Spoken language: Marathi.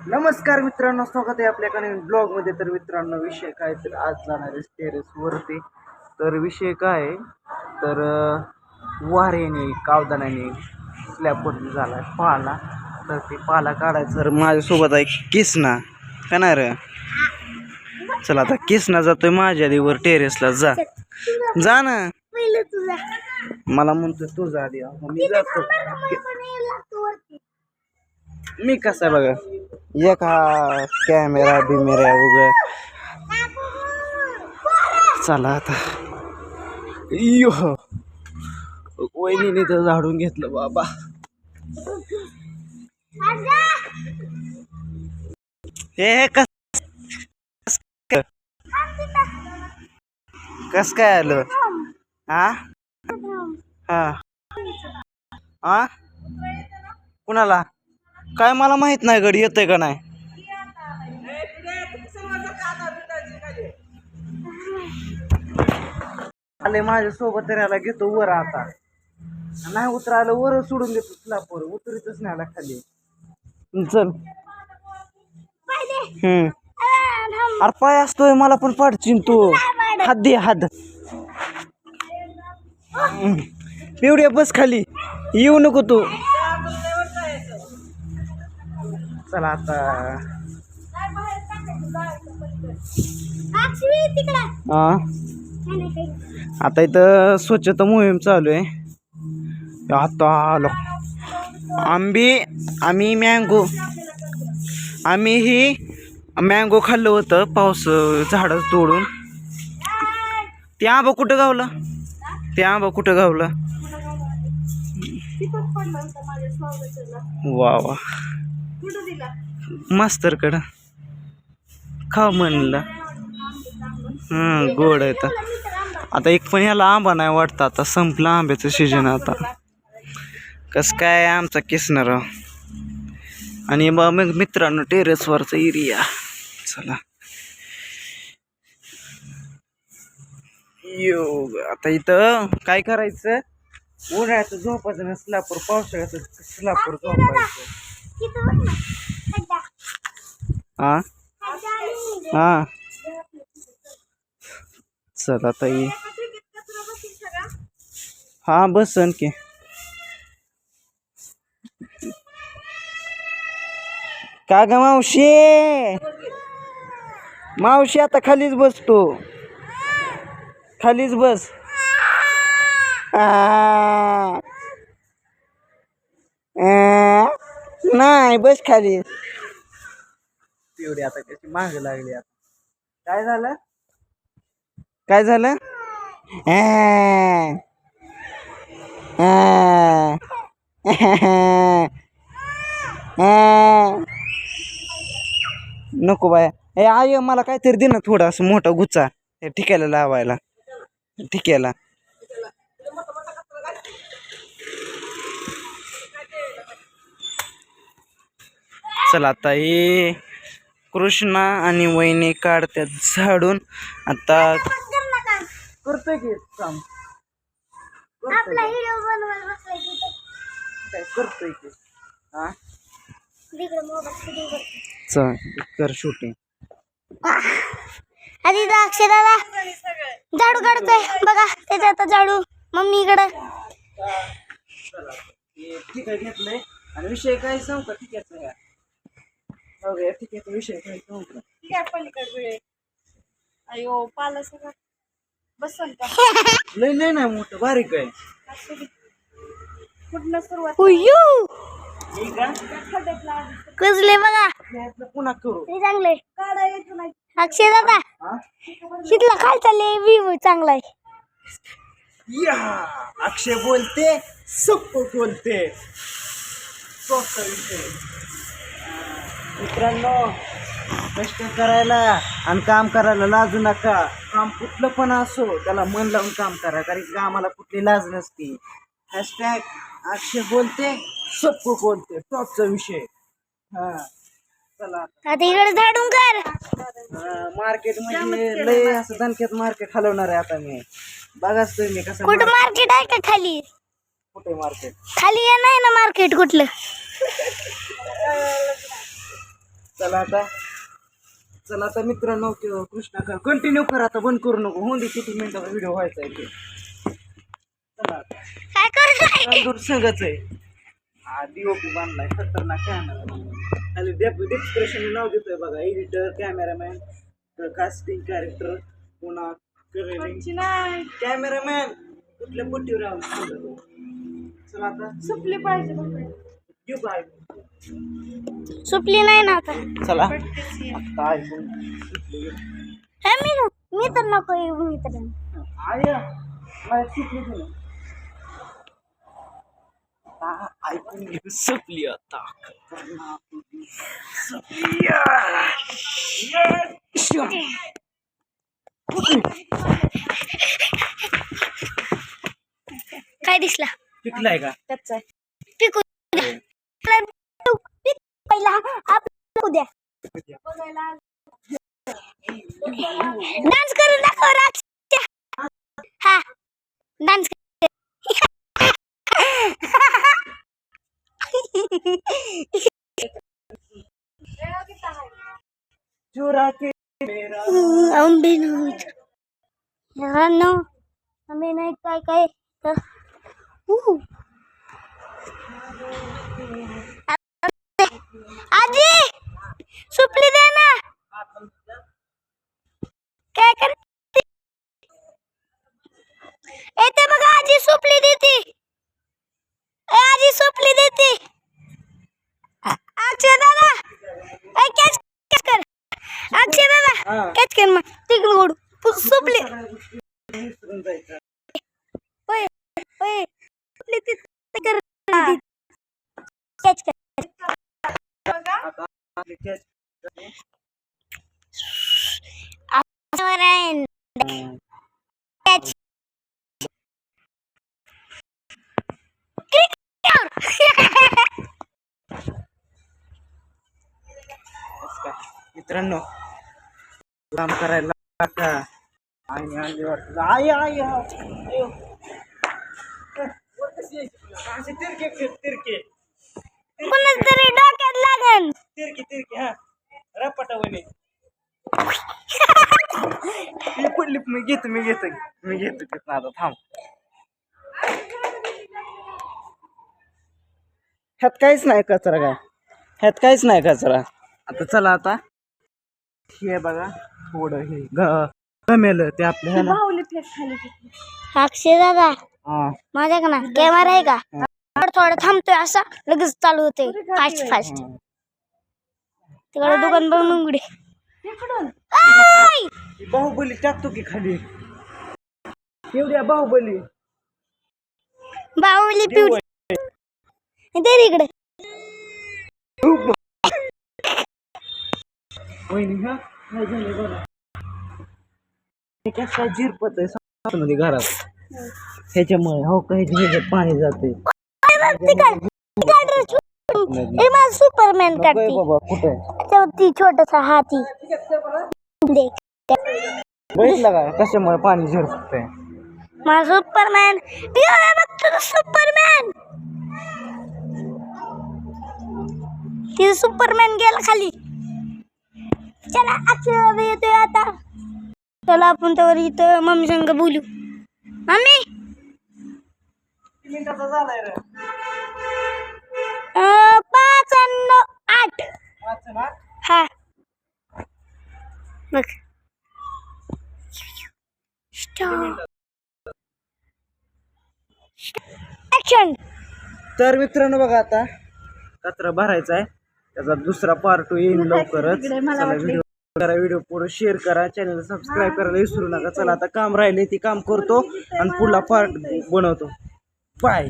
नमस्कार मित्रांनो, स्वागत आहे आपल्या नवीन ब्लॉगमध्ये. तर मित्रांनो, विषय काय तर आज जाणार आहे टेरेसवरती. तर विषय काय आहे तर वाऱ्याने कावदानाने स्लॅबवरती झाला आहे पाला. तर ते पाला काढायचं. तर माझ्यासोबत आहे किसना का नाही रे. चला आता किसना जातोय माझ्या आधीवर टेरेसला. जा ना. मला म्हणतो तुझा आधी. मी जातो. मी कसा बघा एक हा कॅमेरा बिमेरा उग. चला आता यो वहिनीने तर झाडून घेतलं बाबा. हे कस काय आलं. हा हा हा कुणाला काय मला माहित नाही गडी येतंय का नाही. आले माझ्या सोबत याला घेतो वर. आता नाही उतरायला वर सोडून देतो स्लॅबवर. उतरीतच नाही आला खाली. चल अरे पाय असतोय मला पण पाडचिन तू. हात दे हात. पिवड्या बस खाली. येऊ नको तू. चला आता आता इथं स्वच्छता मोहीम चालू आहे. आता आलो आम्ही मँगो खाल्लं होतं पाऊस झाडं तोडून. ते आंबा कुठं गावलं. वा वा मास्तरकडं खा म्हणलं. गोड आहे. तर आता एक पण ह्याला आंबा नाही वाटतं. आता संपलं आंब्याचं सीजन. आता कसं काय आमचा किसणार. आणि मग मित्रांनो टेरेसवरचा एरिया. चला योग. आता इथं काय करायचं. उन्हाळ्याचं झोपायचं ना स्लॅबवर. पावसाळ्याचं स्लॅबवर झोपायचं. हा हा चला आता हा बसन की. का ग मावशी आता खालीच बसतो. खालीच बस. नाही बस खाली. तेवढी आता कशी माग लागली. आता काय झालं. नको बाया. हे आय मला काहीतरी दे ना थोडा असं मोठा गुच्चा हे ठिक्याला लावायला. ठिक्याला चला आता हे कृष्णा आणि वहिनी काढतात झाडून. आता करतोय की काम. करतोय की. हा चल कर शूटिंग. आधी अक्षराला झाडू काढतोय बघा. त्याच्या आता झाडू मम्मीकडे. ठीक आहे घेतलंय. आणि विषय काय सांगू का. ठीक आहे ठीक आहे. विषय काय सांगू का. पलीकडे अयो पाला सगळं बसल का. लय नाही मोठं बारीक आहे. कुठनं सुरुवात. ठीक आहे कुजले बघा. पुन्हा करू. ते चांगले काढा येत नाही. अक्षय दादा शिकला काय चाललंय. व्ह्यू चांगला आहे. या अक्षय बोलते सोप्प बोलते. सोप्प विषय. मित्रांनो कष्ट करायला आणि काम करायला लाजू नका. काम कुठलं पण असो त्याला मन लावून काम करा. कारण की आम्हाला कुठली लाज नसती. हॅशटॅग अक्षय बोलते सोप्प बोलते. टॉपचा विषय. हा चला आता इकडे झाडून कर. मार्केट मध्ये लय असं दणक्यात मार्केट हलवणार आहे आता मी. बघाच तुम्ही कसं. कुठं मार्केट आहे का खाली. कुठे मार्केट खाली नाही ना मार्केट कुठलं. चला आता मित्रांनो कृष्णा कंटिन्यू कर आता बंद करू नको होऊन दे किती मिनिटाचा व्हिडिओ व्हायचा आहे ते चला आता काय करताय दूर सगळंच आहे हा डीओपी बांधलाय खतरनाक कॅमेरा खाली डिस्क्रिप्शन नाव देतोय बघा एडिटर कॅमेरामॅन कास्टिंग कॅरेक्टर पुन्हा कॅमेरामॅन कुठल्या पट्टीवर राहून चला आता सुपली पाहिजे बघ. घेऊ काय सुपली नाही ना आता चला पटकन ये. आता ऐकून हे मी तर नको येऊ मी तर आया मला सुटली तुला आता ऐकून घे सुटली आता काय दिसला पिकलाय का कच्चा आहे. पिकू पहिला आपण द्या बघायला डान्स करून दाखव राज हा डान्स चुरा के मेरा आंबे नाहीत यारांनो आंबे नाहीत काय काय तर आजी सुपली दे ना काय करते येते बघा आजी सुपली देते आजी सुपली देते अक्षय दादा कॅच कर अक्षय दादा कॅच कर मग तिकडून ओढू सुपली विसरून जायचं होय होय सुपली तिथे कर कॅच कर आता आपली catch कॅच मित्रांनो काम करायला लागता आणि आणली वाटतं आई आई अयो असे तिरके तिरके कोणाच तरी डोक्यात लागन तिरके तिरके हा रपाटावणे ही पडली मी घेतो तिथं आता थांब ह्यात काहीच नाही कचरा काय ह्यात काहीच नाही कचरा आता चला आता हे बघा थोडं हे गमेल ते आपल्या ह्याला बाहुली फेक खाली किती. अक्षय दादा हा माझ्या का ना कॅमेरा आहे का थोडं थांबतोय असा लगेच चालू होते फास्ट फास्ट तिकडे दुकान बघ मुंगडी इकडून बाहुबली टाकतो की खाली एवढ्या बाहुबली बाहुली पिऊ दे रे इकडे वहिनी हा काय झालं बघा हे कसं जिरपत आहे मध्ये घरात ह्याच्यामुळे हो काही ह्याच्यात पाणी जाते सुपरमॅन काढते बाबा कुठे ती छोटासा हाती देख बघितलं का कशामुळे पाणी झिरपतंय माझा सुपरमॅन बघतो सुपरमॅन तिथे सुपरमॅन गेला खाली चला अक्षर येतोय आता चला आपण त्यावर इथं मम्मी संग बोलू मम्मी मिनिटाचा झालाय रे 5 आणि 8 वाच ना हा बघ ऍक्शन तर मित्रांनो बघा आता कचरा भरायचा आहे त्याचा दुसरा पार्ट येईल लवकरच तिकडे मला चला वाटलं. व्हिडिओ पुढे शेअर करा चॅनल सबस्क्राईब करायला विसरू नका चला आता काम राहिले ती काम करतो आणि पुढला पार्ट बनवतो बाय